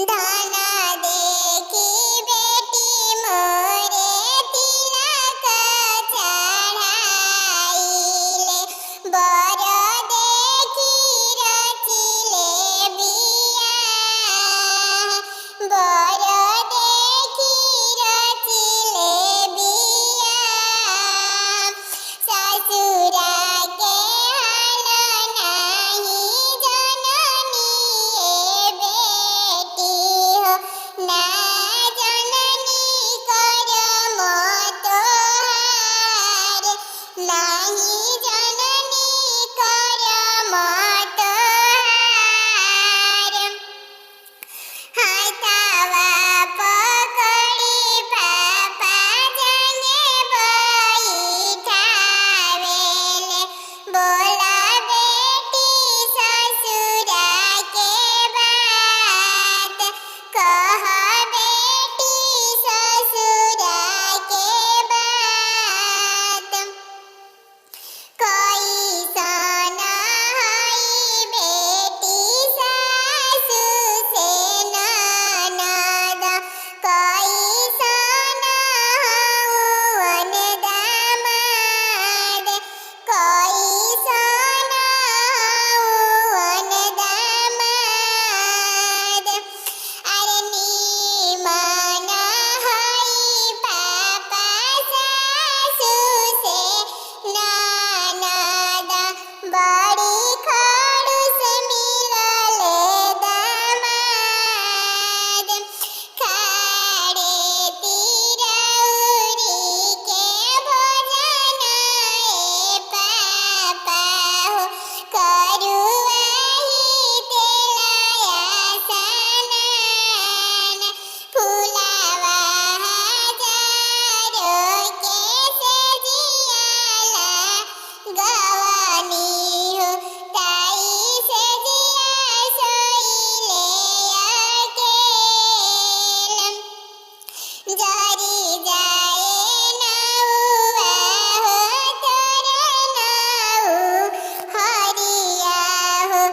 दाना देखी बेटी मोरे तिलक चढ़ाइले बर देखी रचिले बिया बर देखी रचिले बिया ससुरा के हाल नाही जननी बेटी हो ना जननी करम तोहार नाही जननी करम तोहार हाथवा पकड़ी पापा जने बैठावेले बोला बेटी ससुरा के बात कह बेटी ससुरा के बात कैसन हई बेटी सासु से ननद कैसन हउवन दामाद कैसन हउवन दामाद अरे नीमन हई पापा सासु से ननद बड़ी खड़ूस मिलले दामाद खाड़े तिरौरी के भोजन पापा हो करुआही तेलया सनन फुलावा हजारो के सजियाला गवनी हो ताई से जिया सोइले अकेल जरी जाए नौआ हो तोर नौ हरिया हो